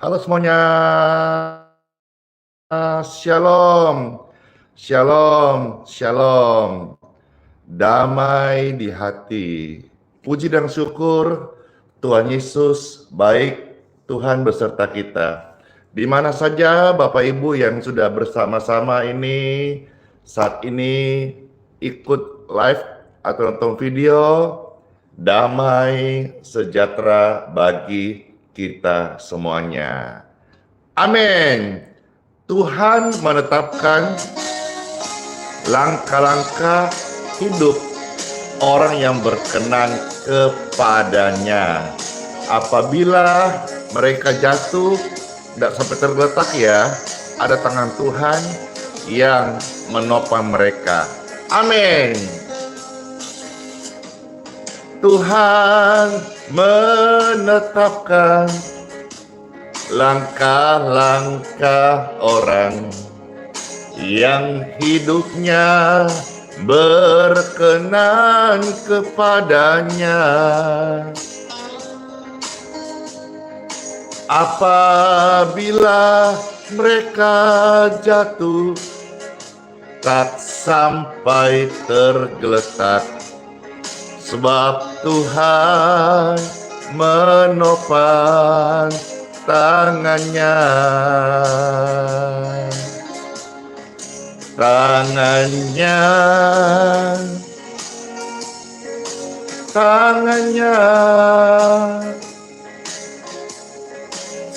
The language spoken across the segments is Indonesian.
Halo semuanya, shalom, shalom, shalom, damai di hati. Puji dan syukur Tuhan Yesus baik, Tuhan beserta kita. Di mana saja Bapak Ibu yang sudah bersama-sama ini, saat ini ikut live atau nonton video, damai sejahtera bagi kita semuanya. Amin. Tuhan menetapkan langkah-langkah hidup orang yang berkenan kepadanya. Apabila mereka jatuh, tidak sampai tergeletak ya, ada tangan Tuhan yang menopang mereka. Amin. Tuhan menetapkan langkah-langkah orang yang hidupnya berkenan kepadanya. Apabila mereka jatuh, tak sampai tergeletak, sebab Tuhan menopang tangannya.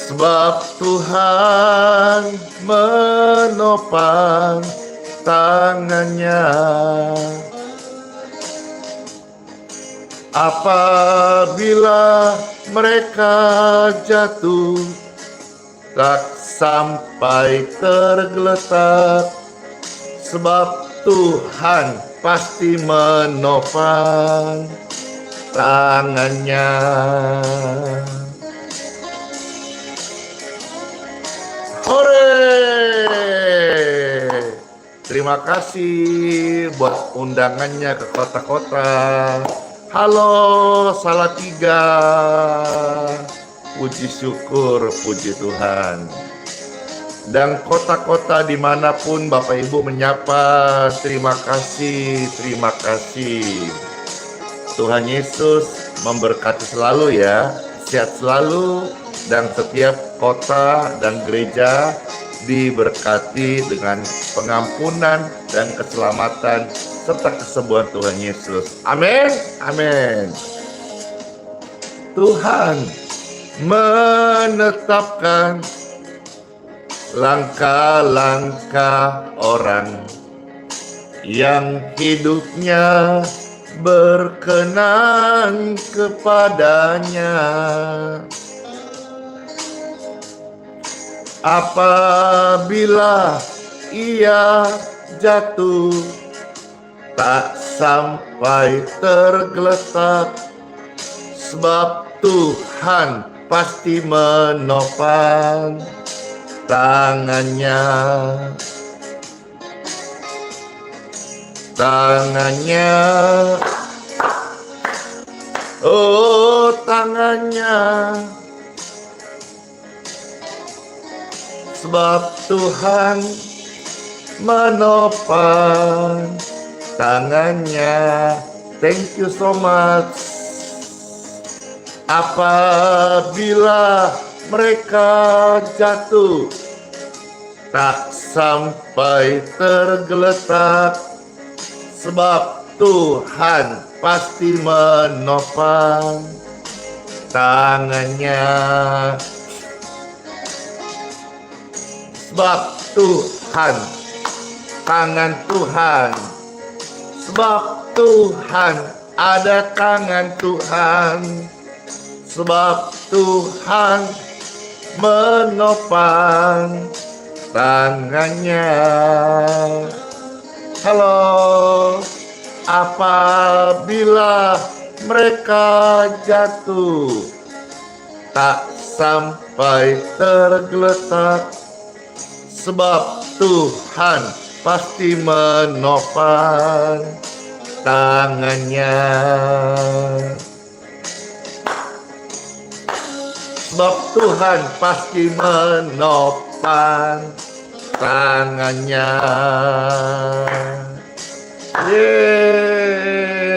Sebab Tuhan menopang tangannya. Apabila mereka jatuh, tak sampai tergeletak, sebab Tuhan pasti menopang tangannya. Hore! Terima kasih buat undangannya ke kota-kota. Halo Salatiga, puji syukur, puji Tuhan. Dan kota-kota dimanapun Bapak Ibu menyapa, terima kasih, terima kasih. Tuhan Yesus memberkati selalu ya, sehat selalu, dan setiap kota dan gereja diberkati dengan pengampunan dan keselamatan serta kesembuhan Tuhan Yesus. Amin, amin. Tuhan menetapkan langkah-langkah orang yang hidupnya berkenan kepadanya. Apabila ia jatuh, tak sampai tergeletak, sebab Tuhan pasti menopang tangannya. Oh tangannya, sebab Tuhan menopang tangannya. Thank you so much. Apabila mereka jatuh, tak sampai tergeletak, sebab Tuhan pasti menopang tangannya. Sebab Tuhan, tangan Tuhan. Sebab Tuhan, ada tangan Tuhan. Sebab Tuhan menopang tangannya. Halo, apabila mereka jatuh, tak sampai tergeletak, sebab Tuhan pasti menopang tangannya. sebab Tuhan pasti menopang tangannya. Yeay.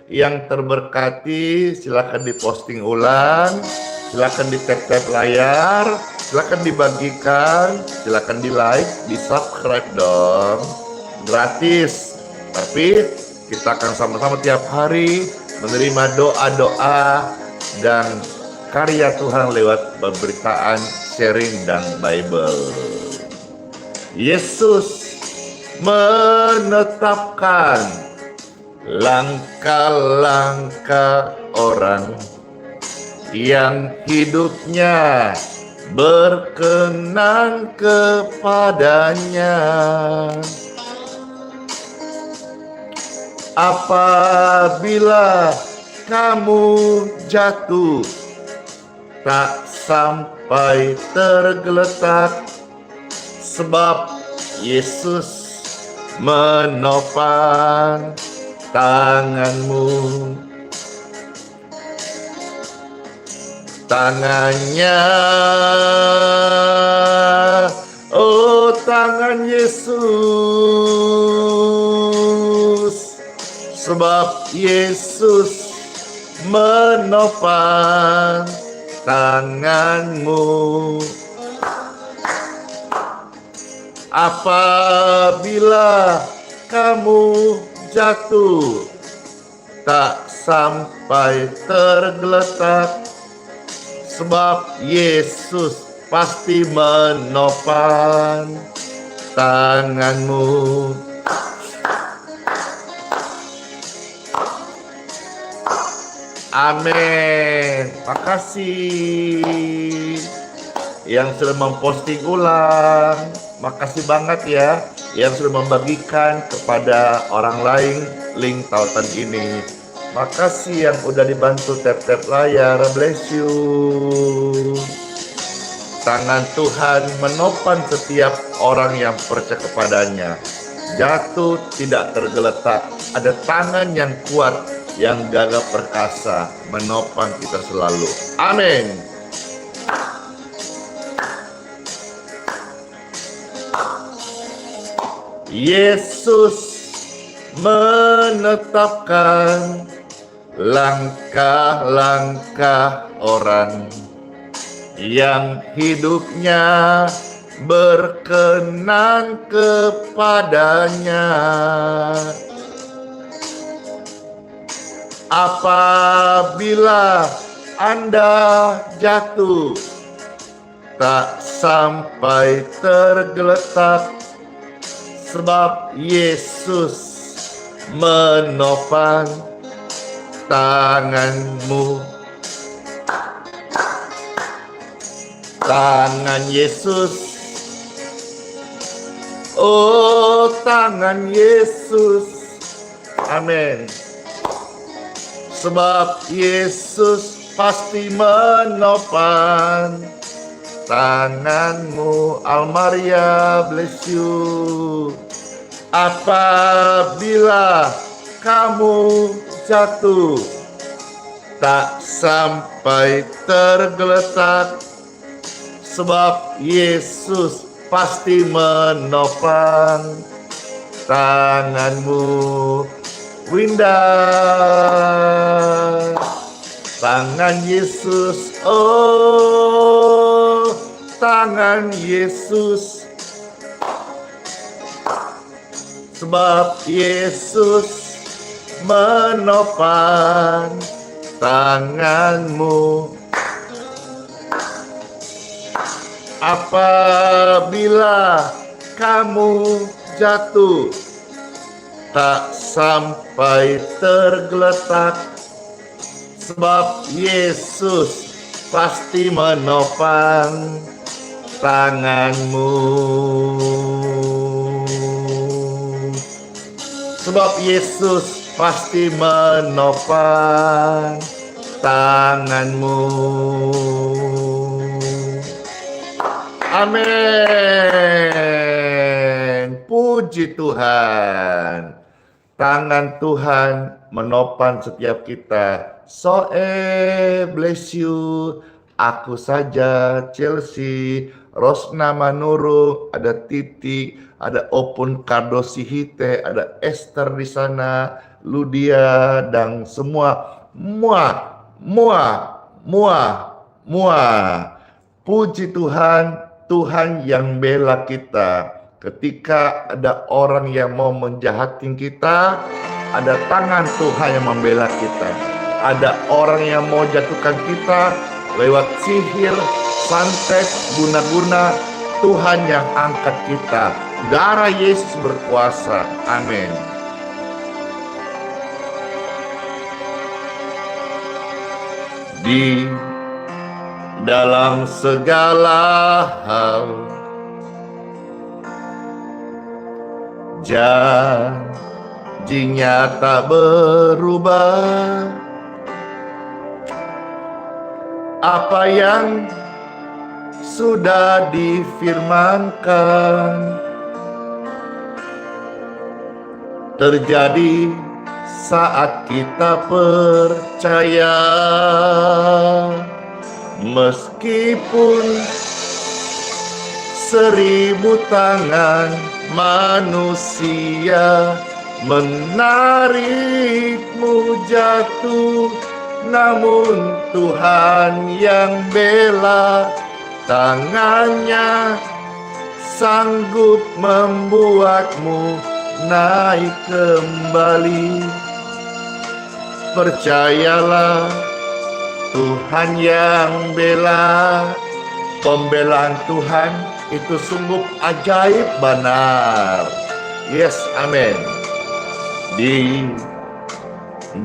Yang terberkati silakan diposting ulang, silakan di tap layar, silakan dibagikan, silakan di like, di subscribe dong, gratis. Tapi kita akan sama-sama tiap hari menerima doa-doa dan karya Tuhan lewat pemberitaan, sharing, dan Bible. Yesus menetapkan langkah-langkah orang yang hidupnya berkenan kepadanya. Apabila kamu jatuh, tak sampai tergeletak, sebab Yesus menopang tanganmu. Tangannya, oh tangan Yesus, sebab Yesus menopang tanganmu. Apabila kamu jatuh, tak sampai tergeletak, sebab Yesus pasti menopang tanganmu. Amin. Makasih yang sudah memposting ulang. Makasih banget ya yang sudah membagikan kepada orang lain link tautan ini. Makasih yang udah dibantu tap layar. Bless you. Tangan Tuhan menopang setiap orang yang percaya kepadanya. Jatuh tidak tergeletak. Ada tangan yang kuat, yang gagah perkasa, menopang kita selalu. Amin. Yesus menetapkan langkah-langkah orang yang hidupnya berkenan kepadanya. Apabila Anda jatuh, tak sampai tergeletak, sebab Yesus menopang tanganmu. Tangan Yesus, oh tangan Yesus. Amin. Sebab Yesus pasti menopang tanganmu. Almaria, bless you. Apabila kamu jatuh, tak sampai tergeletak, sebab Yesus pasti menopang tanganmu. Winda, tangan Yesus, oh tangan Yesus, sebab Yesus menopang tanganmu. Apabila kamu jatuh, tak sampai tergeletak, sebab Yesus pasti menopang tanganmu. Sebab Yesus pasti menopang tanganmu. Amin. Puji Tuhan. Tangan Tuhan menopang setiap kita. Bless you. Aku saja, Chelsea, Rosna Manurung, ada Titi, ada Opun Kardosihite, ada Esther di sana, Ludia, dan semua. Mua. Puji Tuhan, Tuhan yang bela kita. Ketika ada orang yang mau menjahatin kita, ada tangan Tuhan yang membela kita. Ada orang yang mau jatuhkan kita lewat sihir, santet, guna-guna, Tuhan yang angkat kita. Darah Yesus berkuasa. Amin. Di dalam segala hal, janjinya tak berubah. Apa yang sudah difirmankan terjadi saat kita percaya. Meskipun 1000 tangan manusia menarikmu jatuh, namun Tuhan yang bela, tangannya sanggup membuatmu naik kembali. Percayalah, Tuhan yang bela. Pembelaan Tuhan itu sungguh ajaib benar. Yes, amin. Di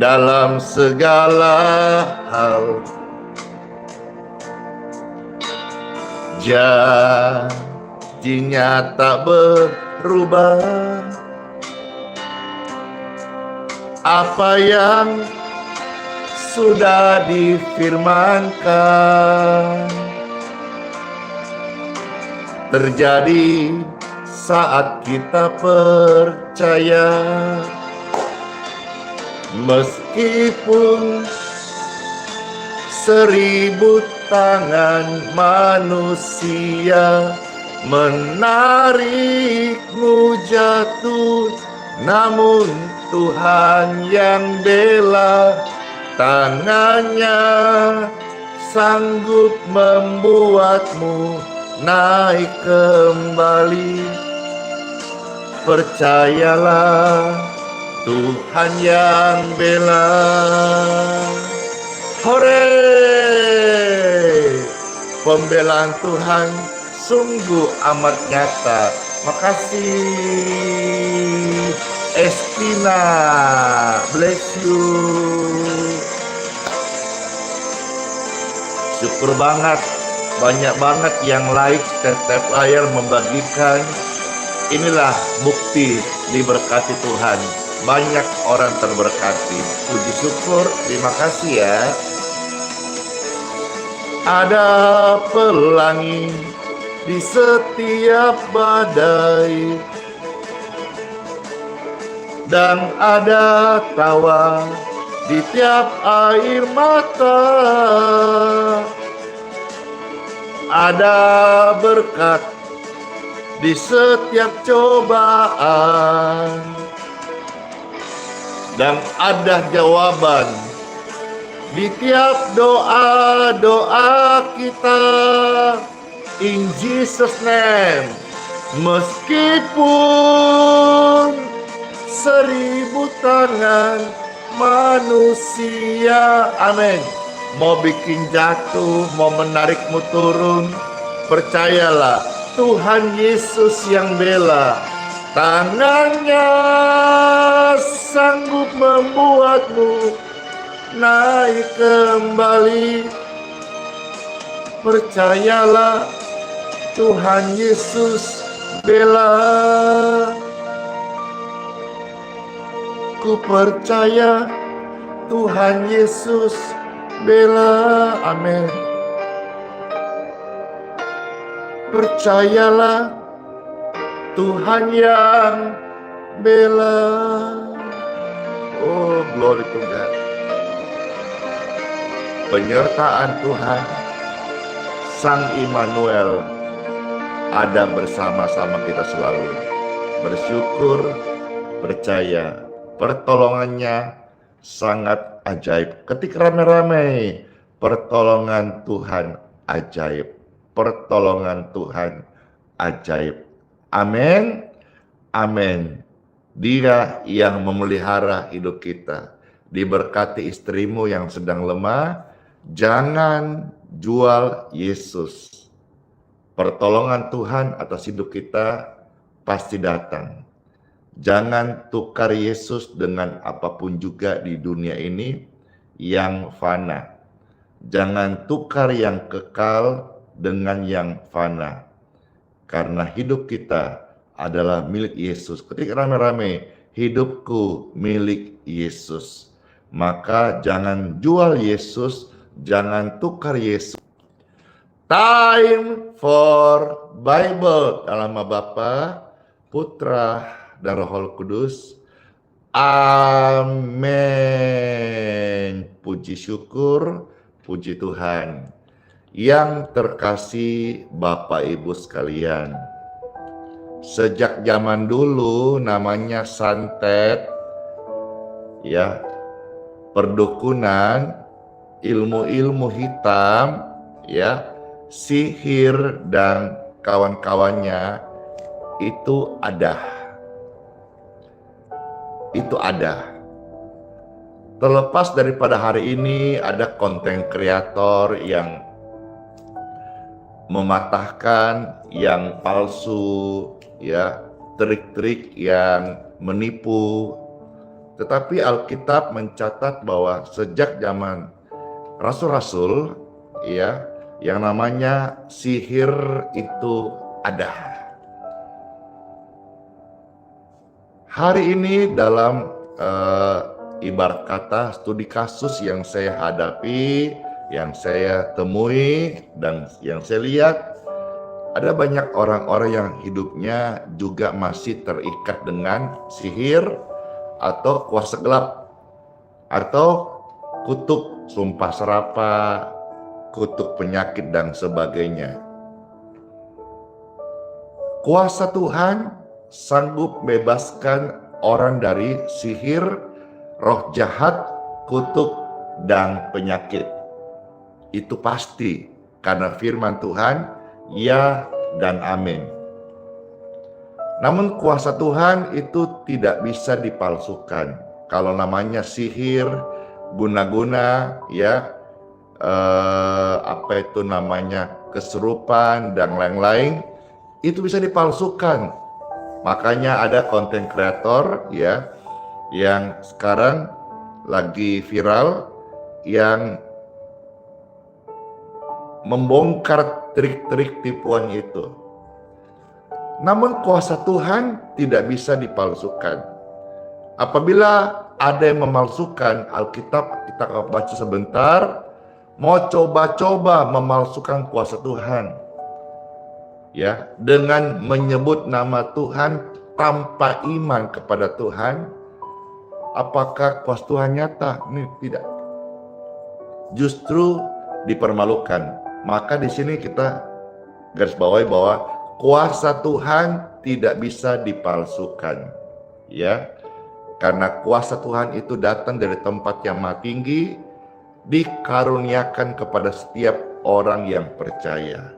dalam segala hal, janjinya tak berubah. Apa yang sudah difirmankan terjadi saat kita percaya. Meskipun 1000 tangan manusia menarikmu jatuh, namun Tuhan yang bela, tangannya sanggup membuatmu naik kembali. Percayalah, Tuhan yang bela. Hore! Pembelaan Tuhan sungguh amat nyata. Makasih Estina, bless you. Syukur banget, banyak banget yang like dan tap layar membagikan. Inilah bukti diberkati Tuhan. Banyak orang terberkati. Puji syukur, terima kasih ya. Ada pelangi di setiap badai, dan ada tawa di tiap air mata. Ada berkat di setiap cobaan, dan ada jawaban di tiap doa-doa kita. In Jesus name. Meskipun 1000 tangan manusia, amin, mau bikin jatuh, mau menarikmu turun, percayalah, Tuhan Yesus yang bela. Tangannya sanggup membuatmu naik kembali. Percayalah, Tuhan Yesus bela. Ku percaya Tuhan Yesus bela. Amin. Percayalah, Tuhan yang bela. Oh, glory to God. Penyertaan Tuhan Sang Immanuel ada bersama-sama kita selalu. Bersyukur, percaya, pertolongannya sangat ajaib. Ketika rame-rame, pertolongan Tuhan ajaib. Pertolongan Tuhan ajaib. Amin. Amin. Dia yang memelihara hidup kita. Diberkati istrimu yang sedang lemah. Jangan jual Yesus. Pertolongan Tuhan atas hidup kita pasti datang. Jangan tukar Yesus dengan apapun juga di dunia ini yang fana. Jangan tukar yang kekal dengan yang fana. Karena hidup kita adalah milik Yesus. Ketika rame-rame, hidupku milik Yesus. Maka jangan jual Yesus, jangan tukar Yesus. Time for Bible dalam nama Bapa, Putra, dan Roh Kudus. Amin. Puji syukur, puji Tuhan. Yang terkasih Bapak Ibu sekalian, sejak zaman dulu namanya santet, ya, perdukunan, ilmu-ilmu hitam, ya, sihir dan kawan-kawannya itu ada. Itu ada. Terlepas daripada hari ini ada konten kreator yang mematahkan, yang palsu, ya, trik-trik yang menipu. Tetapi Alkitab mencatat bahwa sejak zaman rasul-rasul, ya, yang namanya sihir itu ada. Hari ini dalam ibarat kata studi kasus yang saya hadapi, yang saya temui, dan yang saya lihat, ada banyak orang-orang yang hidupnya juga masih terikat dengan sihir atau kuasa gelap atau kutuk sumpah serapah, kutuk penyakit dan sebagainya. Kuasa Tuhan sanggup bebaskan orang dari sihir, roh jahat, kutuk, dan penyakit. Itu pasti karena firman Tuhan, ya dan amin. Namun kuasa Tuhan itu tidak bisa dipalsukan. Kalau namanya sihir, guna-guna, ya, apa itu namanya, kesurupan dan lain-lain, itu bisa dipalsukan. Makanya ada konten kreator, ya, yang sekarang lagi viral, yang membongkar trik-trik tipuan itu. Namun kuasa Tuhan tidak bisa dipalsukan. Apabila ada yang memalsukan Alkitab, kita baca sebentar, mau coba-coba memalsukan kuasa Tuhan, ya, dengan menyebut nama Tuhan tanpa iman kepada Tuhan, apakah kuasa Tuhan nyata? Ini tidak. Justru dipermalukan. Maka di sini kita garis bawahi bahwa kuasa Tuhan tidak bisa dipalsukan, ya. Karena kuasa Tuhan itu datang dari tempat yang maha tinggi, dikaruniakan kepada setiap orang yang percaya.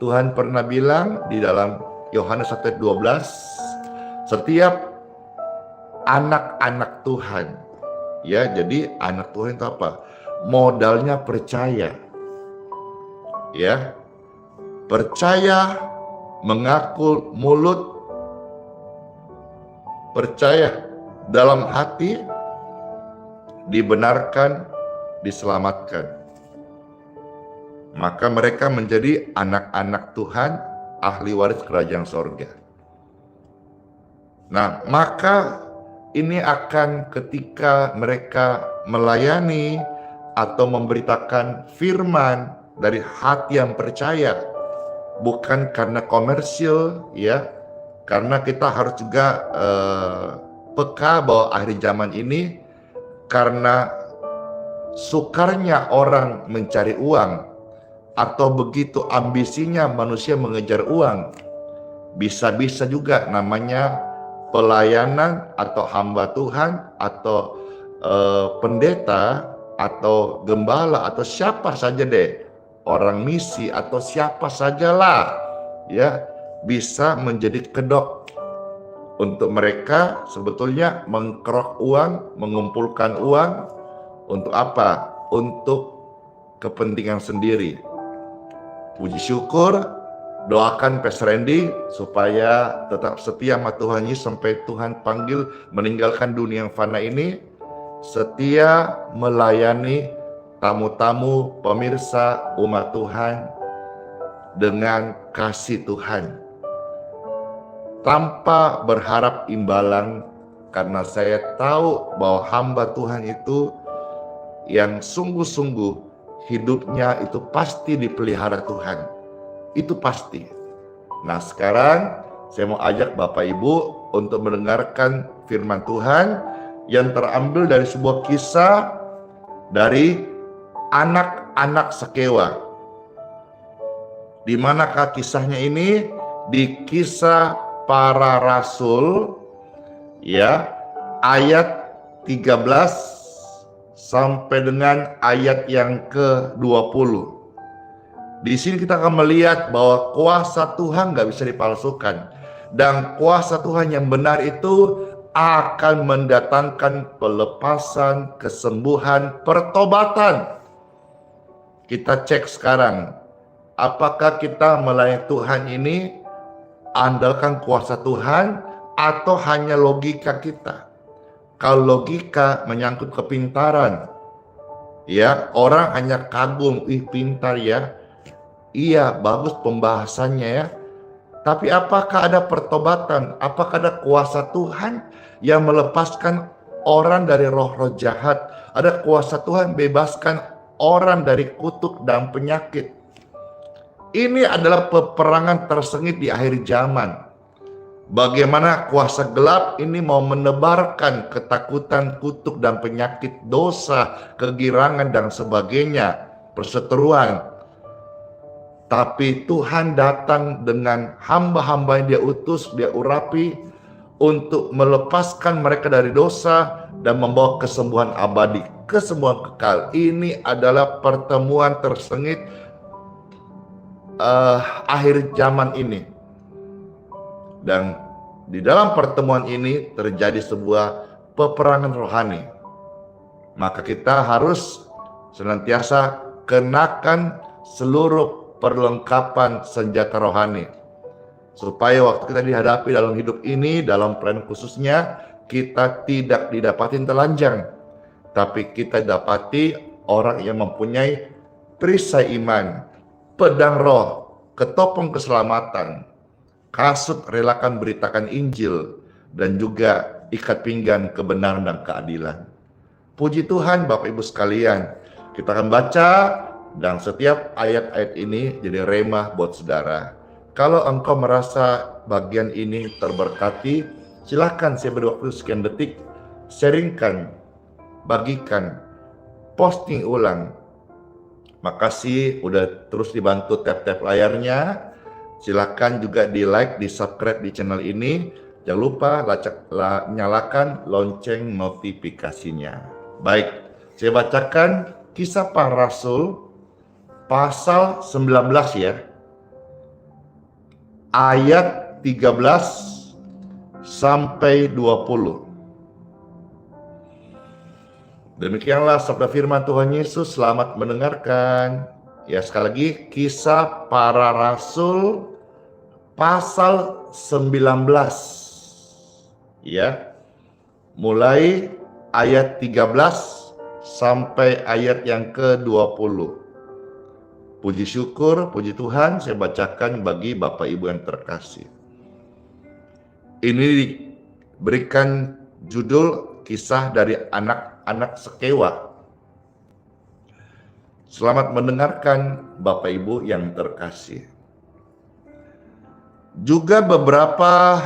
Tuhan pernah bilang di dalam Yohanes 1:12, setiap anak-anak Tuhan, ya, jadi anak Tuhan itu apa? Modalnya percaya, ya, percaya, mengaku mulut, percaya dalam hati, dibenarkan, diselamatkan. Maka mereka menjadi anak-anak Tuhan, ahli waris kerajaan sorga. Nah, maka ini akan ketika mereka melayani atau memberitakan firman dari hati yang percaya, bukan karena komersil, ya, karena kita harus juga peka bahwa akhir zaman ini karena sukarnya orang mencari uang, atau begitu ambisinya manusia mengejar uang. Bisa-bisa juga namanya pelayanan atau hamba Tuhan atau pendeta atau gembala atau siapa saja deh, orang misi atau siapa sajalah ya, bisa menjadi kedok untuk mereka sebetulnya mengkerok uang, mengumpulkan uang untuk apa? Untuk kepentingan sendiri. Puji syukur, doakan Pastor Randy supaya tetap setia sama Tuhan Yesus sampai Tuhan panggil meninggalkan dunia yang fana ini, setia melayani tamu-tamu, pemirsa, umat Tuhan dengan kasih Tuhan, tanpa berharap imbalan, karena saya tahu bahwa hamba Tuhan itu yang sungguh-sungguh hidupnya itu pasti dipelihara Tuhan. Itu pasti. Nah, sekarang saya mau ajak Bapak Ibu untuk mendengarkan firman Tuhan yang terambil dari sebuah kisah dari anak-anak Sekewa. Di manakah kisahnya ini? Di Kisah Para Rasul ya, ayat 13 sampai dengan ayat yang ke-20. Di sini kita akan melihat bahwa kuasa Tuhan gak bisa dipalsukan. Dan kuasa Tuhan yang benar itu akan mendatangkan pelepasan, kesembuhan, pertobatan. Kita cek sekarang, apakah kita melayani Tuhan ini andalkan kuasa Tuhan atau hanya logika kita? Kalau logika menyangkut kepintaran, ya, orang hanya kagum, ih pintar ya, iya bagus pembahasannya ya, tapi apakah ada pertobatan? Apakah ada kuasa Tuhan yang melepaskan orang dari roh-roh jahat? Ada kuasa Tuhan bebaskan orang dari kutuk dan penyakit? Ini adalah peperangan tersengit di akhir zaman. Bagaimana kuasa gelap ini mau menebarkan ketakutan, kutuk, dan penyakit, dosa, kegirangan, dan sebagainya, perseteruan. Tapi Tuhan datang dengan hamba-hamba yang Dia utus, Dia urapi untuk melepaskan mereka dari dosa dan membawa kesembuhan abadi, kesembuhan kekal. Ini adalah pertemuan tersengit akhir zaman ini. Dan di dalam pertemuan ini terjadi sebuah peperangan rohani. Maka kita harus senantiasa kenakan seluruh perlengkapan senjata rohani, supaya waktu kita dihadapi dalam hidup ini, dalam plan khususnya, kita tidak didapatin telanjang, tapi kita dapati orang yang mempunyai perisai iman, pedang roh, ketopong keselamatan, kasut relakan beritakan Injil, dan juga ikat pinggang kebenaran dan keadilan. Puji Tuhan Bapak Ibu sekalian, kita akan baca dan setiap ayat-ayat ini jadi rhema buat saudara. Kalau engkau merasa bagian ini terberkati, silakan saya beri waktu sekian detik, sharingkan, bagikan, posting ulang. Makasih udah terus dibantu tap-tap layarnya. Silakan juga di like, di subscribe di channel ini. Jangan lupa nyalakan lonceng notifikasinya. Baik, saya bacakan Kisah Para Rasul pasal 19 ya. Ayat 13 sampai 20. Demikianlah sabda firman Tuhan Yesus, selamat mendengarkan. Ya, sekali lagi Kisah Para Rasul pasal 19 ya, mulai ayat 13 sampai ayat yang ke-20. Puji syukur, puji Tuhan, saya bacakan bagi Bapak Ibu yang terkasih. Ini diberikan judul kisah dari anak-anak Sekewa. Selamat mendengarkan Bapak Ibu yang terkasih. Juga beberapa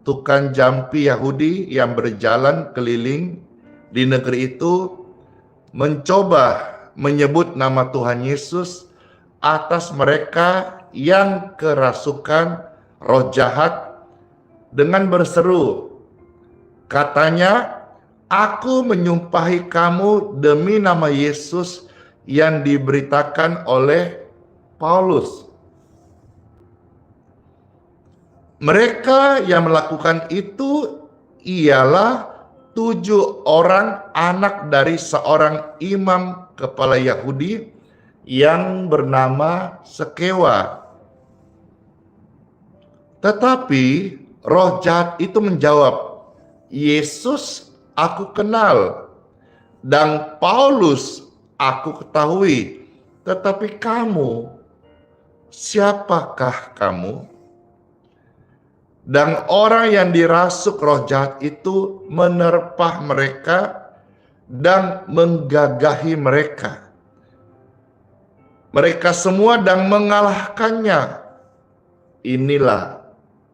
tukang jampi Yahudi yang berjalan keliling di negeri itu mencoba menyebut nama Tuhan Yesus atas mereka yang kerasukan roh jahat dengan berseru, katanya, "Aku menyumpahi kamu demi nama Yesus yang diberitakan oleh Paulus." Mereka yang melakukan itu ialah 7 orang anak dari seorang imam kepala Yahudi yang bernama Skewa. Tetapi roh jahat itu menjawab, "Yesus aku kenal, dan Paulus aku ketahui, tetapi kamu, siapakah kamu?" Dan orang yang dirasuk roh jahat itu menerpah mereka dan menggagahi mereka. Mereka semua dan mengalahkannya. Inilah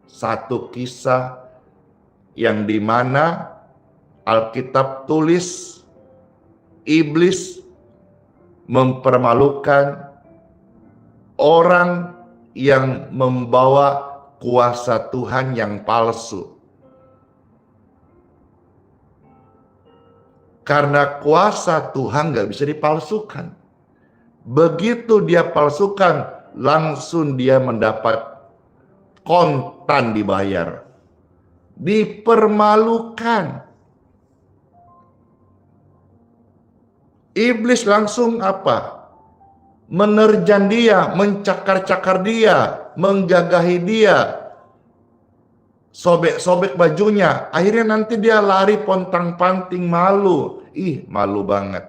satu kisah yang dimana Alkitab tulis iblis mempermalukan orang yang membawa kuasa Tuhan yang palsu. Karena kuasa Tuhan gak bisa dipalsukan. Begitu dia palsukan, langsung dia mendapat kontan dibayar. Dipermalukan. Iblis langsung apa? Menerjang dia, mencakar-cakar dia, menggagahi dia, sobek-sobek bajunya. Akhirnya nanti dia lari pontang-panting malu. Malu banget.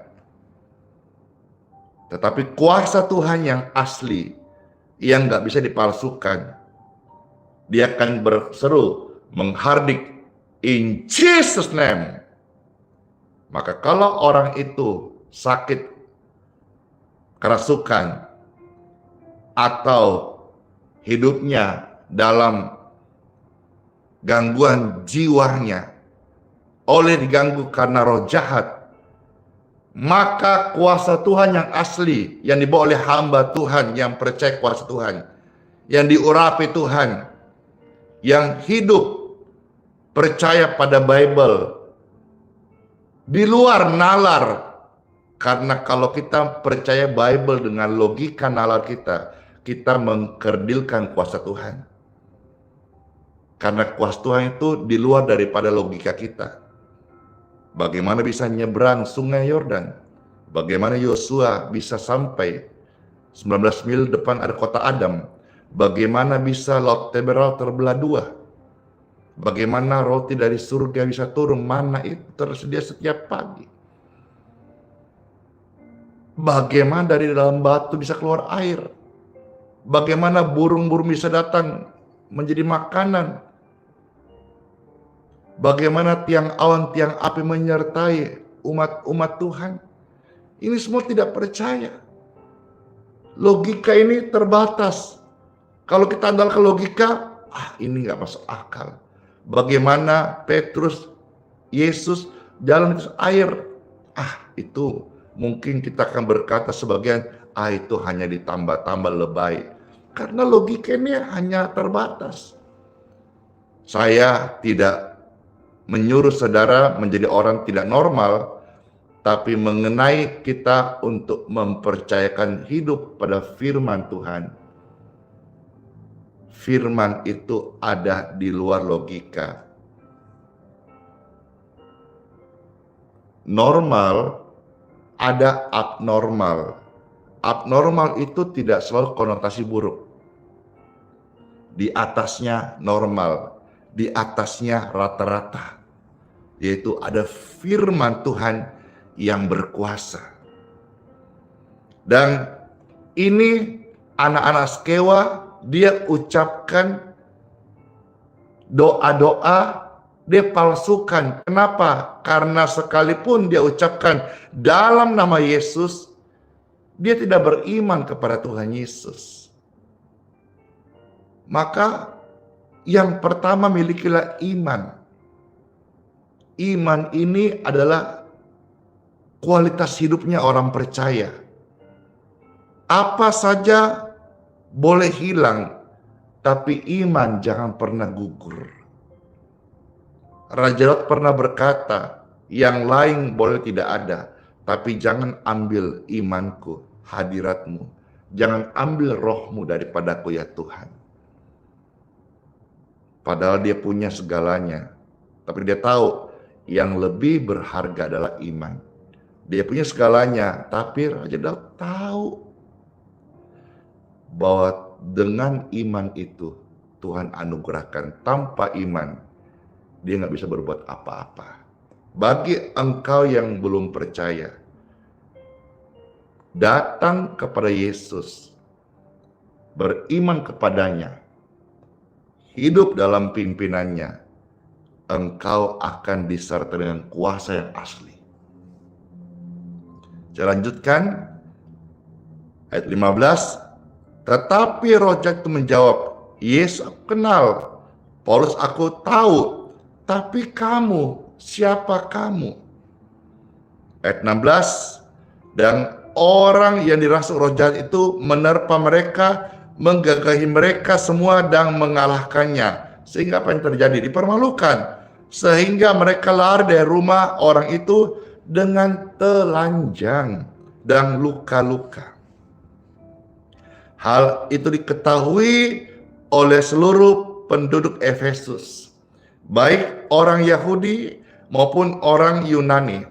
Tetapi kuasa Tuhan yang asli, yang gak bisa dipalsukan, dia akan berseru, menghardik, "In Jesus name." Maka kalau orang itu sakit kerasukan atau hidupnya dalam gangguan jiwanya oleh diganggu karena roh jahat, maka kuasa Tuhan yang asli yang dibawa oleh hamba Tuhan yang percaya kuasa Tuhan, yang diurapi Tuhan, yang hidup percaya pada Bible, di luar nalar. Karena kalau kita percaya Bible dengan logika nalar kita mengkerdilkan kuasa Tuhan. Karena kuasa Tuhan itu di luar daripada logika kita. Bagaimana bisa nyebrang sungai Yordan? Bagaimana Yosua bisa sampai 19 mil depan ada kota Adam? Bagaimana bisa Laut Teberal terbelah 2? Bagaimana roti dari surga bisa turun? Mana itu tersedia setiap pagi. Bagaimana dari dalam batu bisa keluar air? Bagaimana burung-burung bisa datang menjadi makanan? Bagaimana tiang awan, tiang api menyertai umat-umat Tuhan? Ini semua tidak percaya. Logika ini terbatas. Kalau kita andalkan logika, ini nggak masuk akal. Bagaimana Petrus, Yesus jalan di air? Itu mungkin kita akan berkata sebagian, itu hanya ditambah-tambah lebay. Karena logika ini hanya terbatas. Saya tidak menyuruh saudara menjadi orang tidak normal, tapi mengenai kita untuk mempercayakan hidup pada firman Tuhan. Firman itu ada di luar logika. Normal, ada abnormal. Abnormal itu tidak selalu konotasi buruk. Di atasnya normal, di atasnya rata-rata. Yaitu ada firman Tuhan yang berkuasa. Dan ini anak-anak Skewa, dia ucapkan doa-doa, dia palsukan. Kenapa? Karena sekalipun dia ucapkan dalam nama Yesus, dia tidak beriman kepada Tuhan Yesus. Maka yang pertama milikilah iman. Iman ini adalah kualitas hidupnya orang percaya. Apa saja boleh hilang, tapi iman jangan pernah gugur. Raja Daud pernah berkata, yang lain boleh tidak ada, tapi jangan ambil imanku, hadiratmu. Jangan ambil rohmu daripadaku ya Tuhan. Padahal dia punya segalanya, tapi dia tahu yang lebih berharga adalah iman. Dia punya segalanya, tapi Raja Daud tahu bahwa dengan iman itu Tuhan anugerahkan. Tanpa iman dia nggak bisa berbuat apa-apa. Bagi engkau yang belum percaya, datang kepada Yesus, beriman kepadanya, hidup dalam pimpinannya, engkau akan disertai dengan kuasa yang asli. Saya lanjutkan ayat 15. Tetapi Roh Jahat itu menjawab, Yesus aku kenal, Paulus aku tahu, tapi kamu, siapa kamu? Ayat 16. Dan orang yang dirasuk roh jahat itu menerpa mereka, menggagahi mereka semua dan mengalahkannya. Sehingga apa yang terjadi? Dipermalukan. Sehingga mereka lari dari rumah orang itu dengan telanjang dan luka-luka. Hal itu diketahui oleh seluruh penduduk Efesus, baik orang Yahudi maupun orang Yunani.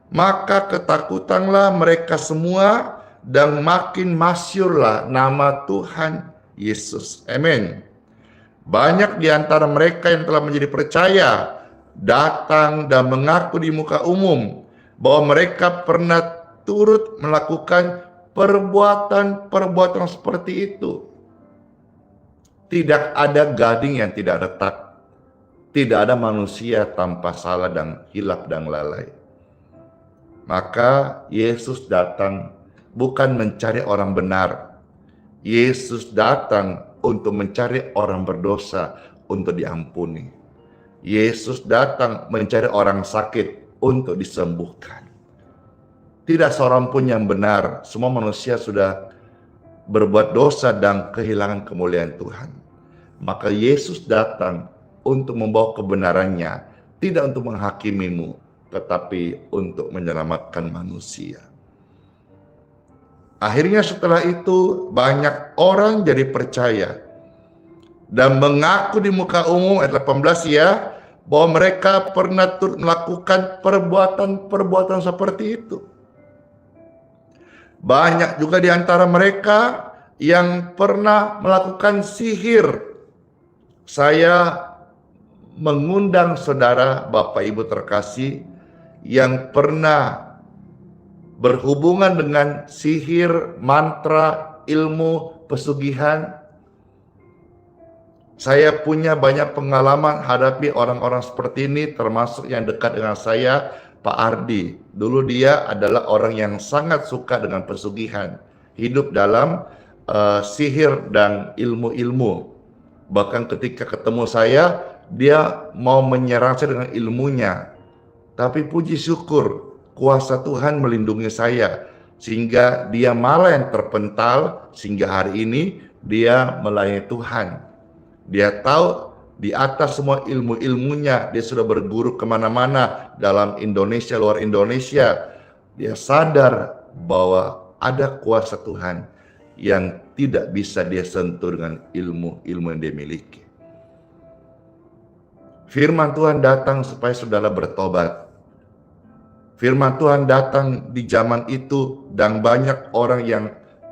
Maka ketakutanlah mereka semua dan makin masyhurlah nama Tuhan Yesus. Amin. Banyak di antara mereka yang telah menjadi percaya datang dan mengaku di muka umum bahwa mereka pernah turut melakukan perbuatan-perbuatan seperti itu. Tidak ada gading yang tidak retak. Tidak ada manusia tanpa salah dan hilaf dan lalai. Maka Yesus datang bukan mencari orang benar. Yesus datang untuk mencari orang berdosa untuk diampuni. Yesus datang mencari orang sakit untuk disembuhkan. Tidak seorang pun yang benar. Semua manusia sudah berbuat dosa dan kehilangan kemuliaan Tuhan. Maka Yesus datang untuk membawa kebenarannya, tidak untuk menghakimimu, tetapi untuk menyelamatkan manusia. Akhirnya setelah itu banyak orang jadi percaya dan mengaku di muka umum, ayat 18 ya, bahwa mereka pernah melakukan perbuatan-perbuatan seperti itu. Banyak juga di antara mereka yang pernah melakukan sihir. Saya mengundang saudara, Bapak Ibu terkasih, yang pernah berhubungan dengan sihir, mantra, ilmu, pesugihan. Saya punya banyak pengalaman hadapi orang-orang seperti ini, termasuk yang dekat dengan saya, Pak Ardi. Dulu dia adalah orang yang sangat suka dengan pesugihan, hidup dalam sihir dan ilmu-ilmu. Bahkan ketika ketemu saya, dia mau menyerang saya dengan ilmunya. Tapi puji syukur, kuasa Tuhan melindungi saya, sehingga dia malah yang terpental, sehingga hari ini dia melayani Tuhan. Dia tahu di atas semua ilmu-ilmunya, dia sudah berguru kemana-mana dalam Indonesia, luar Indonesia. Dia sadar bahwa ada kuasa Tuhan yang tidak bisa dia sentuh dengan ilmu-ilmu yang dia miliki. Firman Tuhan datang supaya saudara bertobat. Firman Tuhan datang di zaman itu dan banyak orang yang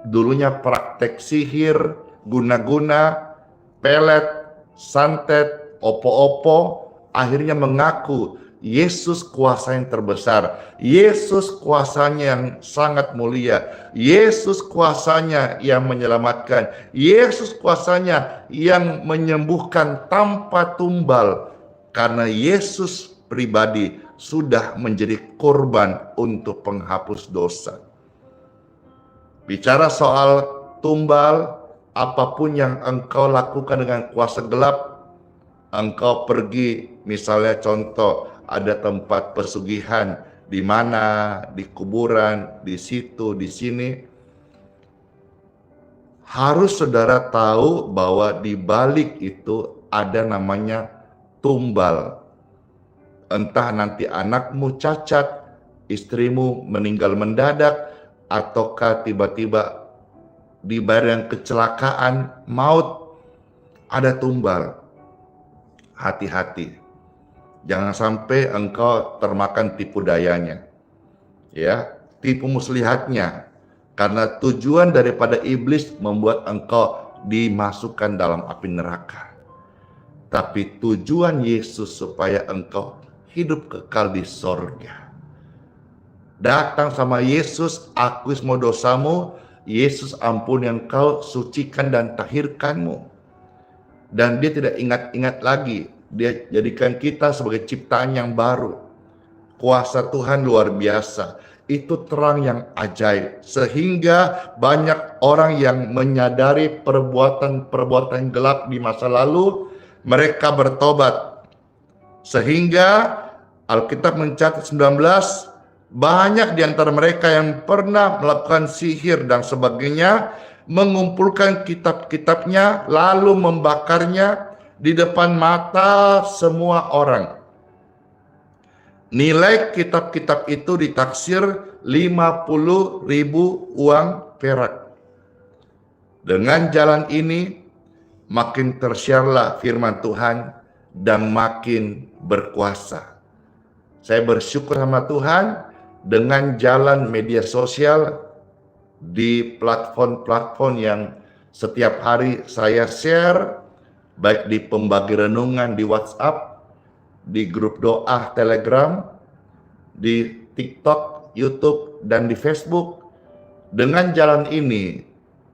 dulunya praktek sihir, guna-guna, pelet, santet, opo-opo, akhirnya mengaku Yesus kuasa yang terbesar, Yesus kuasanya yang sangat mulia, Yesus kuasanya yang menyelamatkan, Yesus kuasanya yang menyembuhkan tanpa tumbal, karena Yesus pribadi sudah menjadi korban untuk penghapus dosa. Bicara soal tumbal, apapun yang engkau lakukan dengan kuasa gelap, engkau pergi, misalnya contoh, ada tempat pesugihan, di mana, di kuburan, di situ, di sini, harus saudara tahu bahwa di balik itu ada namanya tumbal. Entah nanti anakmu cacat, istrimu meninggal mendadak, ataukah tiba-tiba di barang kecelakaan maut, ada tumbal. Hati-hati, jangan sampai engkau termakan tipu dayanya, ya, tipu muslihatnya, karena tujuan daripada iblis membuat engkau dimasukkan dalam api neraka. Tapi tujuan Yesus supaya engkau hidup kekal di sorga. Datang sama Yesus, akui semua dosamu, Yesus ampuni engkau, sucikan dan tahirkanmu. Dan dia tidak ingat-ingat lagi, dia jadikan kita sebagai ciptaan yang baru. Kuasa Tuhan luar biasa, itu terang yang ajaib, sehingga banyak orang yang menyadari perbuatan-perbuatan gelap di masa lalu, mereka bertobat. Sehingga Alkitab mencatat 19, banyak di antara mereka yang pernah melakukan sihir dan sebagainya, mengumpulkan kitab-kitabnya lalu membakarnya di depan mata semua orang. Nilai kitab-kitab itu ditaksir 50.000 uang perak. Dengan jalan ini makin tersiarlah firman Tuhan dan makin berkuasa. Saya bersyukur sama Tuhan dengan jalan media sosial di platform-platform yang setiap hari saya share, baik di pembagi renungan di WhatsApp, di grup doa Telegram, di TikTok, YouTube, dan di Facebook. Dengan jalan ini,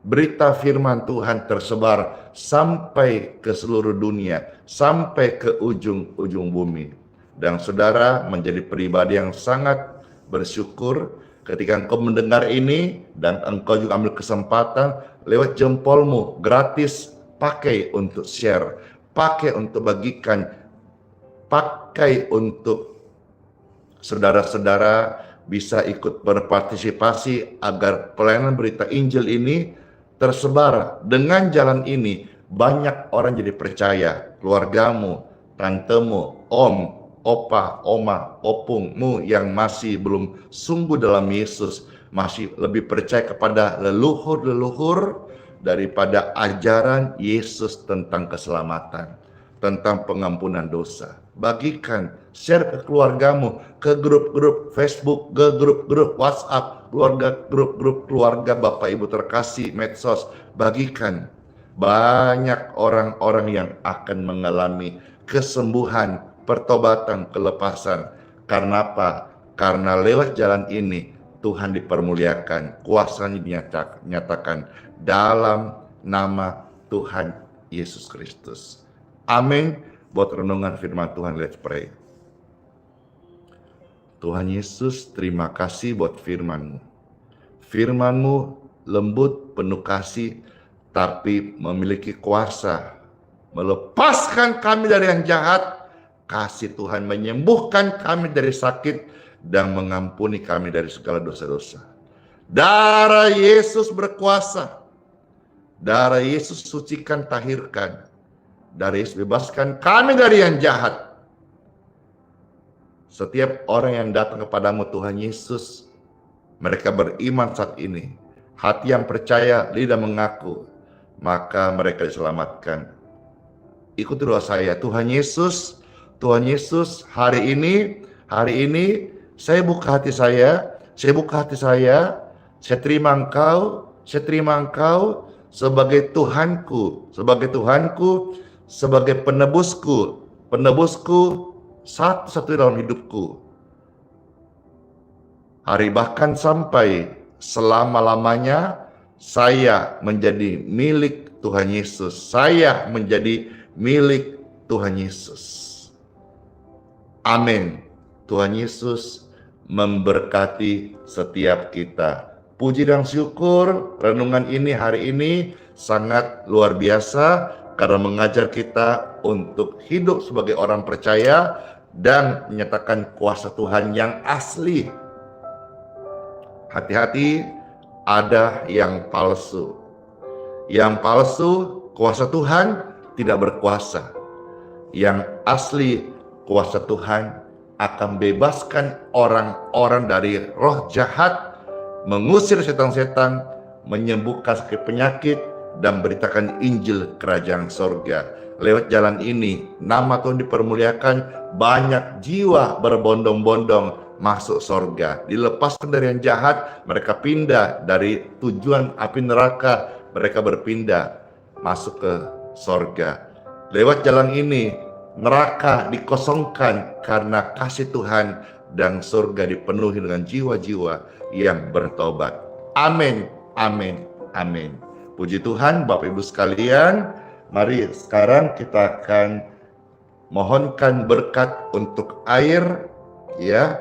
berita firman Tuhan tersebar sampai ke seluruh dunia, sampai ke ujung-ujung bumi. Dan saudara menjadi pribadi yang sangat bersyukur ketika engkau mendengar ini dan engkau juga ambil kesempatan lewat jempolmu gratis, pakai untuk share, pakai untuk bagikan, pakai untuk saudara-saudara bisa ikut berpartisipasi agar pelayanan berita Injil ini tersebar. Dengan jalan ini banyak orang jadi percaya, keluargamu, tantemu, om, opa, oma, opungmu yang masih belum sungguh dalam Yesus, masih lebih percaya kepada leluhur-leluhur daripada ajaran Yesus tentang keselamatan, tentang pengampunan dosa. Bagikan, share ke keluargamu, ke grup-grup Facebook, ke grup-grup WhatsApp, grup-grup keluarga Bapak Ibu terkasih, medsos. Bagikan. Banyak orang-orang yang akan mengalami kesembuhan, pertobatan, kelepasan. Karena apa? Karena lewat jalan ini Tuhan dipermuliakan, kuasanya dinyatakan dalam nama Tuhan Yesus Kristus. Amin. Buat renungan firman Tuhan, let's pray. Tuhan Yesus, terima kasih buat firman-Mu. Firman-Mu lembut, penuh kasih, tapi memiliki kuasa melepaskan kami dari yang jahat. Kasih Tuhan menyembuhkan kami dari sakit dan mengampuni kami dari segala dosa-dosa. Darah Yesus berkuasa. Darah Yesus sucikan, tahirkan. Darah Yesus bebaskan kami dari yang jahat. Setiap orang yang datang kepadamu Tuhan Yesus, mereka beriman saat ini. Hati yang percaya, lidah mengaku, maka mereka diselamatkan. Ikuti doa saya. Tuhan Yesus, hari ini saya buka hati saya, saya terima Engkau sebagai Tuhanku, sebagai penebusku satu-satu dalam hidupku. Hari bahkan sampai selama-lamanya saya menjadi milik Tuhan Yesus. Saya menjadi milik Tuhan Yesus. Amin. Tuhan Yesus memberkati setiap kita. Puji dan syukur, renungan ini hari ini sangat luar biasa karena mengajar kita untuk hidup sebagai orang percaya dan menyatakan kuasa Tuhan yang asli. Hati-hati, ada yang palsu. Yang palsu, kuasa Tuhan tidak berkuasa. Yang asli, kuasa Tuhan akan bebaskan orang-orang dari roh jahat, mengusir setan-setan, menyembuhkan sakit penyakit, dan beritakan Injil kerajaan sorga. Lewat jalan ini, nama Tuhan dipermuliakan, banyak jiwa berbondong-bondong masuk sorga. Dilepaskan dari yang jahat, mereka pindah dari tujuan api neraka, mereka berpindah masuk ke sorga. Lewat jalan ini, neraka dikosongkan karena kasih Tuhan, dan surga dipenuhi dengan jiwa-jiwa yang bertobat. Amin, amin, amin. Puji Tuhan, Bapak Ibu sekalian, mari sekarang kita akan mohonkan berkat untuk air, ya,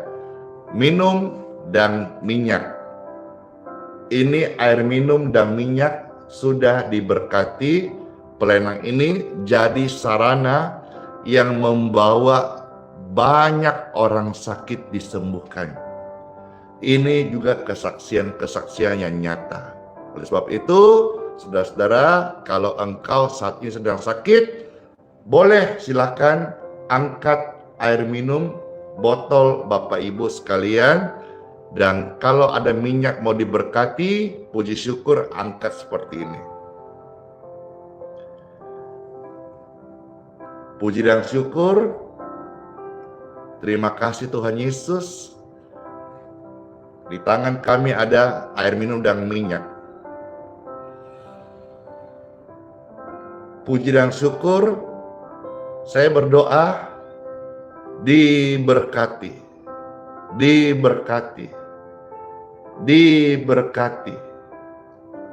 minum dan minyak. Ini air minum dan minyak sudah diberkati. Pelayanan ini jadi sarana yang membawa banyak orang sakit disembuhkan. Ini juga kesaksian-kesaksian yang nyata. Oleh sebab itu, saudara-saudara, kalau engkau saat ini sedang sakit, boleh silakan angkat air minum botol Bapak Ibu sekalian. Dan kalau ada minyak mau diberkati, puji syukur angkat seperti ini. Puji dan syukur. Terima kasih Tuhan Yesus. Di tangan kami ada air minum dan minyak. Puji dan syukur. Saya berdoa diberkati. Diberkati. Diberkati.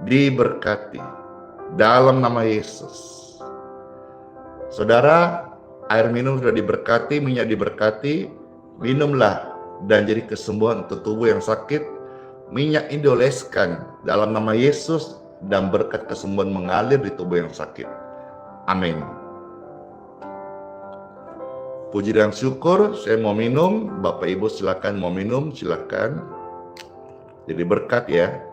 Diberkati. Dalam nama Yesus. Saudara, air minum sudah diberkati, minyak diberkati, minumlah dan jadi kesembuhan untuk tubuh yang sakit. Minyak ini dioleskan dalam nama Yesus dan berkat kesembuhan mengalir di tubuh yang sakit. Amin. Puji dan syukur, saya mau minum, Bapak Ibu silakan mau minum, silakan. Jadi berkat ya.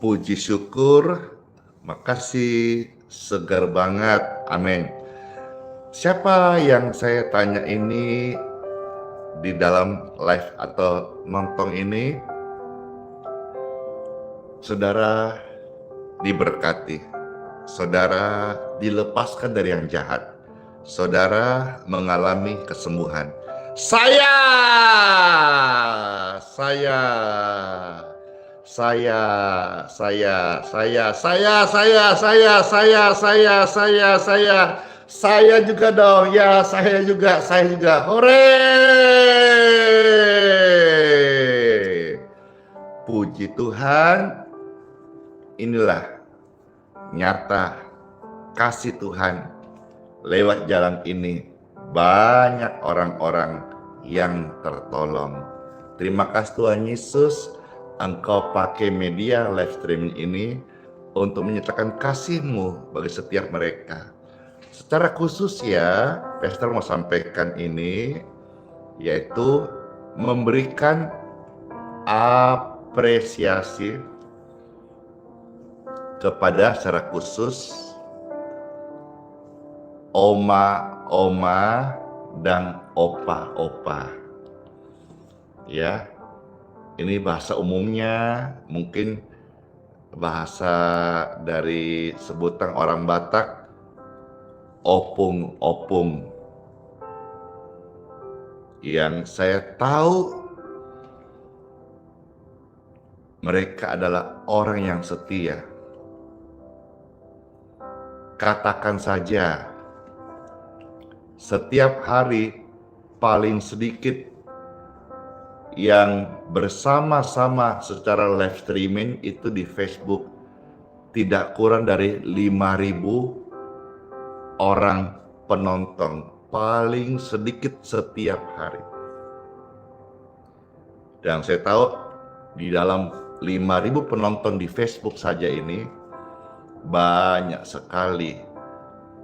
Puji syukur, makasih, segar banget, amin. Siapa yang saya tanya ini di dalam live atau nonton ini, saudara diberkati, saudara dilepaskan dari yang jahat, saudara mengalami kesembuhan. Saya juga dong, ya saya juga, hore! Puji Tuhan, inilah nyata kasih Tuhan lewat jalan ini, banyak orang-orang yang tertolong. Terima kasih Tuhan Yesus, Engkau pakai media live streaming ini untuk menyatakan kasih-Mu bagi setiap mereka. Secara khusus ya, Pastor mau sampaikan ini, yaitu memberikan apresiasi kepada secara khusus oma dan opa. Ya, ini bahasa umumnya, mungkin bahasa dari sebutan orang Batak, opung. Yang saya tahu mereka adalah orang yang setia. Katakan saja setiap hari paling sedikit yang bersama-sama secara live streaming itu di Facebook tidak kurang dari 5.000 orang penonton, paling sedikit setiap hari. Dan saya tahu di dalam 5.000 penonton di Facebook saja ini banyak sekali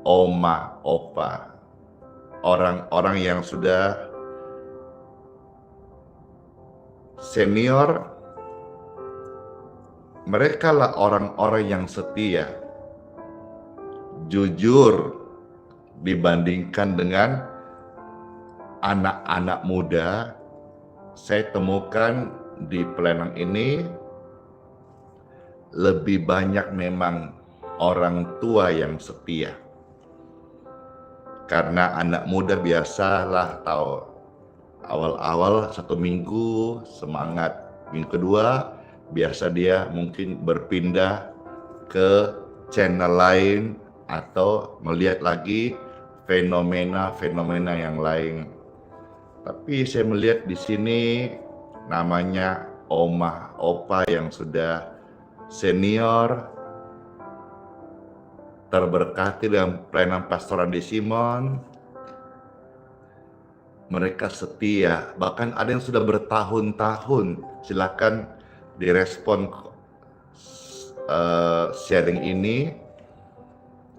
oma, opa, orang-orang yang sudah senior. Mereka lah orang-orang yang setia, jujur dibandingkan dengan anak-anak muda. Saya temukan di pelayanan ini lebih banyak memang orang tua yang setia. Karena anak muda biasalah tahu, awal-awal 1 minggu semangat, minggu kedua biasa dia mungkin berpindah ke channel lain atau melihat lagi fenomena-fenomena yang lain. Tapi saya melihat di sini namanya oma, opa yang sudah senior, terberkati dengan pelayanan pastoral di Simon. Mereka setia, bahkan ada yang sudah bertahun-tahun. Silakan direspon sharing ini.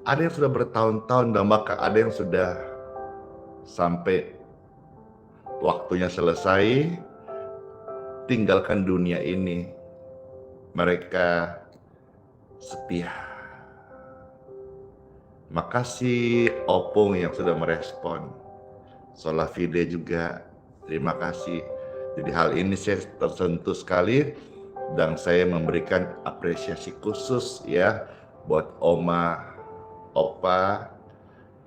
Ada yang sudah bertahun-tahun dan bahkan ada yang sudah sampai waktunya selesai tinggalkan dunia ini. Mereka setia. Makasih Opung yang sudah merespon. Solafide juga, terima kasih. Jadi hal ini saya tersentuh sekali dan saya memberikan apresiasi khusus ya buat oma, opa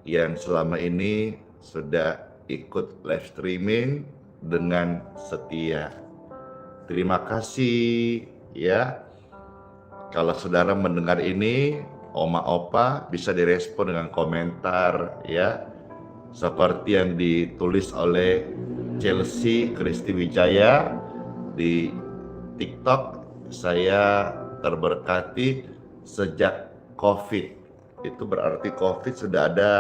yang selama ini sudah ikut live streaming dengan setia. Terima kasih ya. Kalau saudara mendengar ini, oma, opa bisa direspon dengan komentar ya. Seperti yang ditulis oleh Chelsea Kristi Wijaya di TikTok, saya terberkati sejak COVID. Itu berarti COVID sudah ada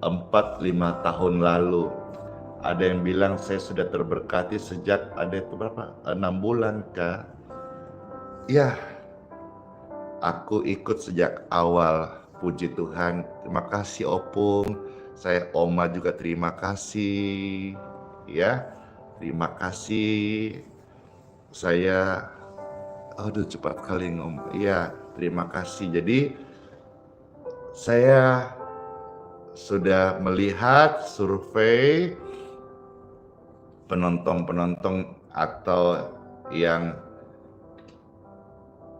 4-5 tahun lalu. Ada yang bilang saya sudah terberkati sejak ada itu berapa? 6 bulan kah? Ya, aku ikut sejak awal. Puji Tuhan. Terima kasih Opung. Saya oma juga terima kasih. Ya, terima kasih. Saya, aduh cepat kali ngomong. Ya, terima kasih. Jadi saya sudah melihat survei penonton-penonton atau yang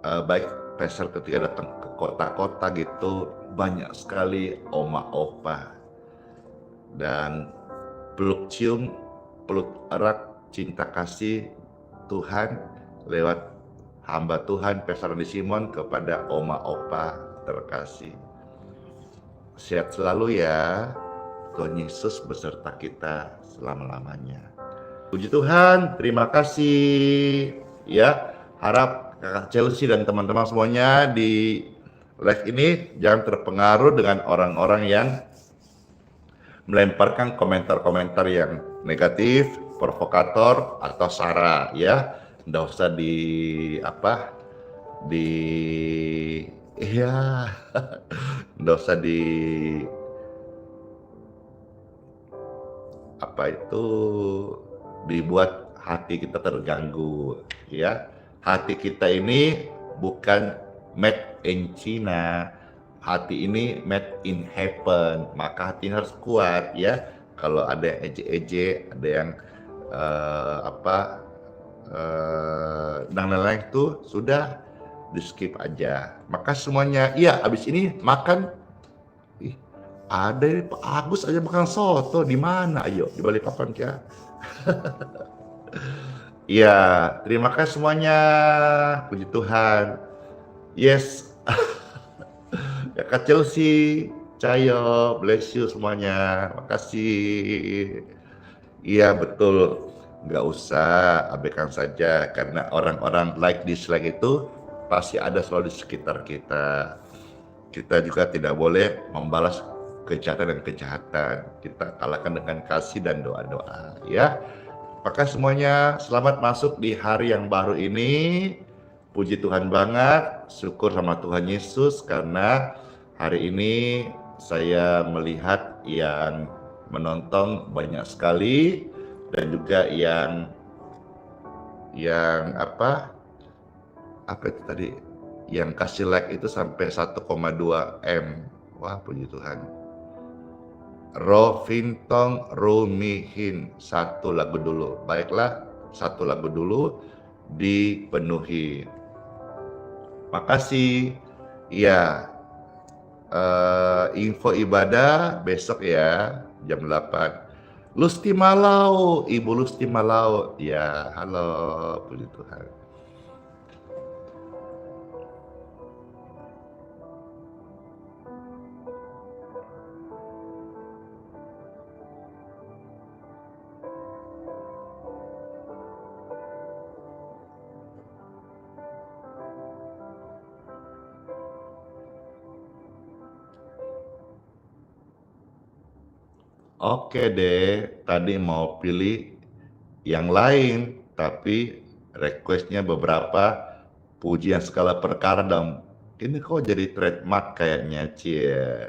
baik peser ketika datang ke kota-kota gitu, banyak sekali oma opa dan peluk cium, peluk erat cinta kasih Tuhan lewat hamba Tuhan Peser di Simon kepada oma opa terkasih. Sehat selalu ya. Tuhan Yesus beserta kita selama-lamanya. Puji Tuhan, terima kasih ya. Harap Kakak Chelsea dan teman-teman semuanya di live ini jangan terpengaruh dengan orang-orang yang melemparkan komentar-komentar yang negatif, provokator atau sara ya. Nggak usah nggak usah dibuat hati kita terganggu ya. Hati kita ini bukan made in China, hati ini made in heaven. Maka hati ini harus kuat ya. Kalau ada yang eje-eje, ada yang dan lain-lain itu sudah di skip aja. Maka semuanya, iya abis ini makan. Ada Pak Agus aja makan soto, di mana? Ayo di Balikpapan ya. Iya, terima kasih semuanya. Puji Tuhan. Yes. Kakak Chelsea, Cayo, bless you semuanya. Makasih. Iya betul, nggak usah, abaikan saja karena orang-orang like dislike itu pasti ada selalu di sekitar kita. Kita juga tidak boleh membalas kejahatan dan kejahatan. Kita kalahkan dengan kasih dan doa-doa ya. Maka semuanya selamat masuk di hari yang baru ini. Puji Tuhan banget, syukur sama Tuhan Yesus karena hari ini saya melihat yang menonton banyak sekali dan juga yang apa itu tadi, yang kasih like itu sampai 1,2 M. Wah, puji Tuhan. Rovintong Rumihin, satu lagu dulu. Baiklah, satu lagu dulu dipenuhi. Makasih. Ya, info ibadah besok ya jam 8. Lusti Malau, Ibu Lusti Malau. Ya, halo, puji Tuhan. Oke deh, tadi mau pilih yang lain, tapi requestnya beberapa pujian segala perkara dan ini kok jadi trademark kayaknya, cie.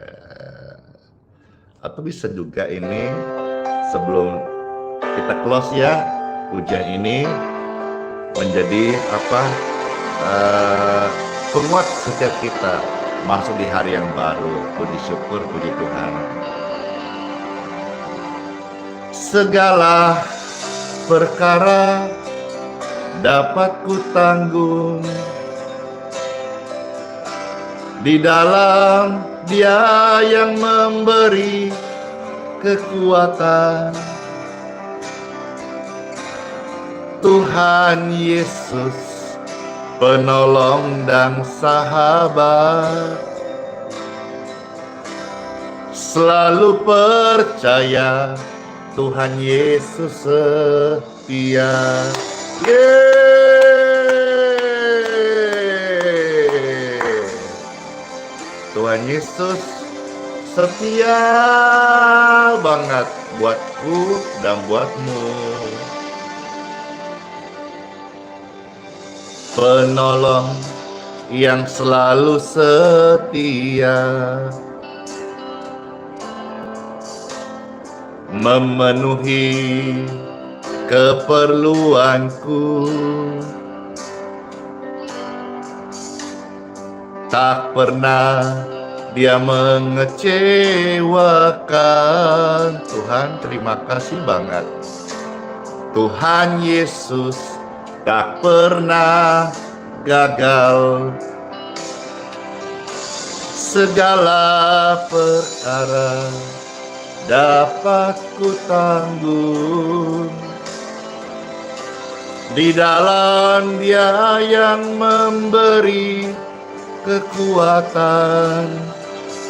Atau bisa juga ini sebelum kita close ya, pujian ini menjadi penguat setiap kita masuk di hari yang baru. Puji syukur, puji Tuhan. Segala perkara dapat kutanggung di dalam Dia yang memberi kekuatan. Tuhan Yesus, penolong dan sahabat, selalu percaya Tuhan Yesus setia. Tuhan Yesus setia banget buatku dan buatmu. Penolong yang selalu setia, memenuhi keperluanku, tak pernah Dia mengecewakan. Tuhan, terima kasih banget. Tuhan Yesus tak pernah gagal. Segala perkara dapat kutanggung di dalam Dia yang memberi kekuatan.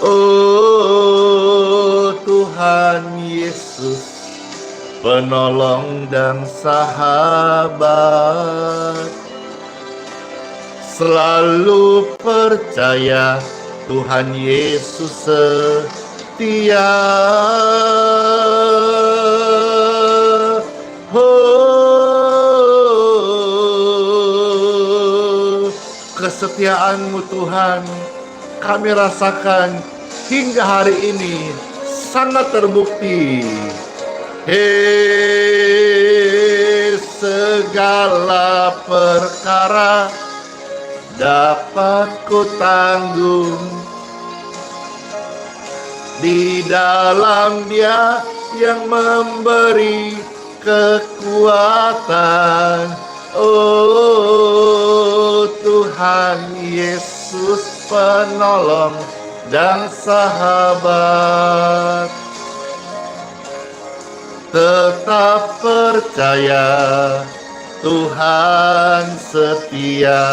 Oh Tuhan Yesus, penolong dan sahabat, selalu percaya Tuhan Yesus setia. Kesetiaan-Mu Tuhan kami rasakan hingga hari ini sangat terbukti. Segala perkara dapat kutanggung di dalam Dia yang memberi kekuatan. Oh Tuhan Yesus, penolong dan sahabat, tetap percaya Tuhan setia,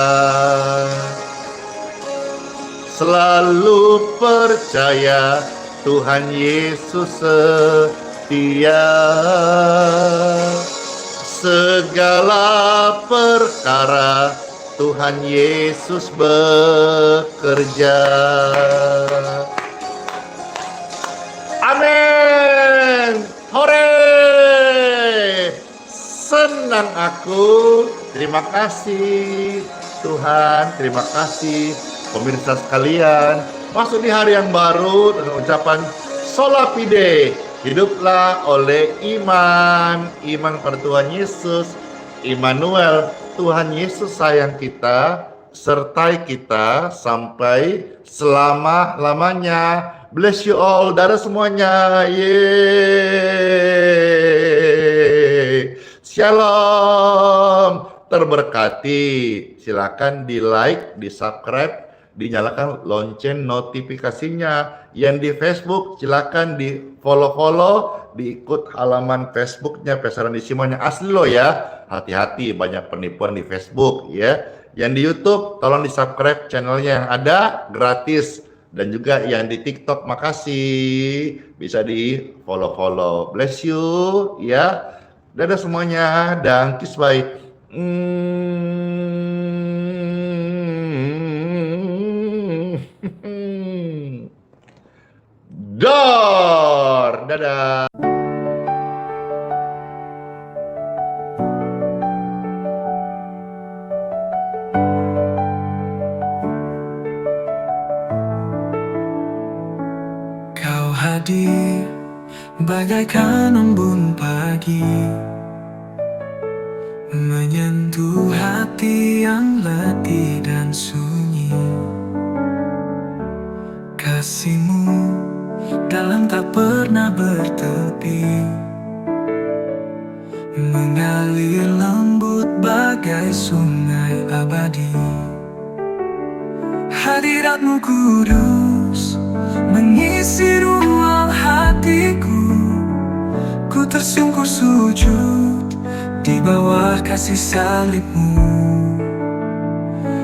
selalu percaya Tuhan Yesus setia. Segala perkara Tuhan Yesus bekerja. Amin. Hore. Senang aku. Terima kasih Tuhan, terima kasih pemirsa sekalian. Masuk di hari yang baru dengan ucapan Sola Fide. Hiduplah oleh iman. Iman pada Tuhan Yesus, Immanuel. Tuhan Yesus sayang kita, sertai kita sampai selama-lamanya. Bless you all, dadah semuanya. Yeay. Shalom. Terberkati. Silakan di like, di subscribe, dinyalakan lonceng notifikasinya. Yang di Facebook silakan di follow, diikut halaman Facebooknya Pesaran Simon yang asli loh ya. Hati-hati, banyak penipuan di Facebook ya. Yang di YouTube tolong di subscribe channelnya yang ada gratis, dan juga yang di TikTok makasih bisa di follow. Bless you ya. Dadah semuanya dan kiss bye. Dadah. Kau hadir bagaikan embun pagi, menyentuh hati yang letih dan sunyi. Kasih-Mu dalam tak pernah bertepi, mengalir lembut bagai sungai abadi. Hadirat-Mu kudus mengisi ruang hatiku. Ku tersungkur sujud di bawah kasih salib-Mu.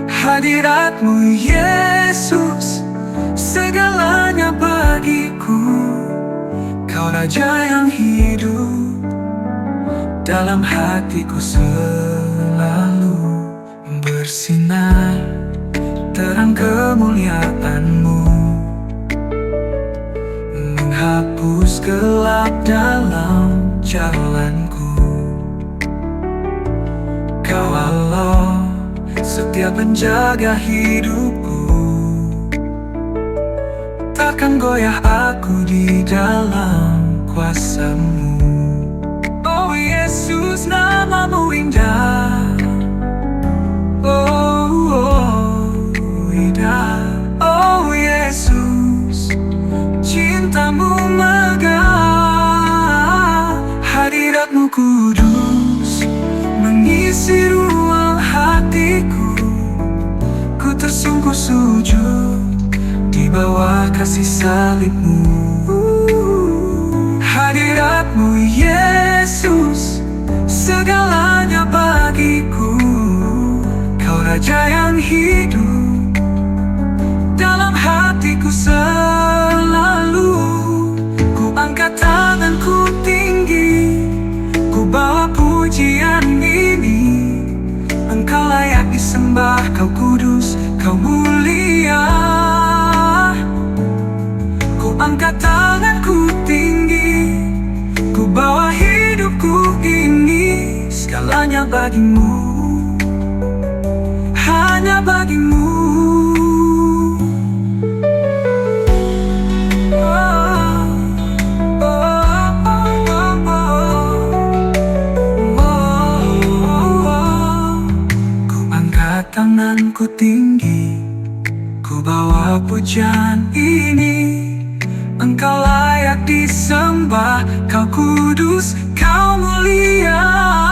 Hadirat-Mu Yesus, segalanya bagiku. Kau Raja yang hidup dalam hatiku selalu. Bersinar terang kemuliaan-Mu, menghapus gelap dalam jalanku. Kau Allah setia penjaga hidupku, takkan goyah aku di dalam kuasa-Mu. Oh Yesus, nama-Mu indah. Oh indah. Oh Yesus, cinta-Mu megah. Hadirat-Mu kudus mengisi ruang hatiku. Ku tersungkur sujud di bawah kasih salib-Mu. Hadirat-Mu Yesus, segalanya bagiku. Kau Raja yang hidup dalam hatiku selalu. Ku angkat tanganku tinggi, ku bawa pujian ini. Engkau layak disembah, Kau kudus, Kau mulia. Ku angkat tanganku tinggi, ku bawa hidupku ini. Segalanya bagi-Mu, hanya bagi-Mu. Ku angkat tanganku tinggi, ku bawa pujian ini. Engkau layak disembah, Kau kudus, Kau mulia.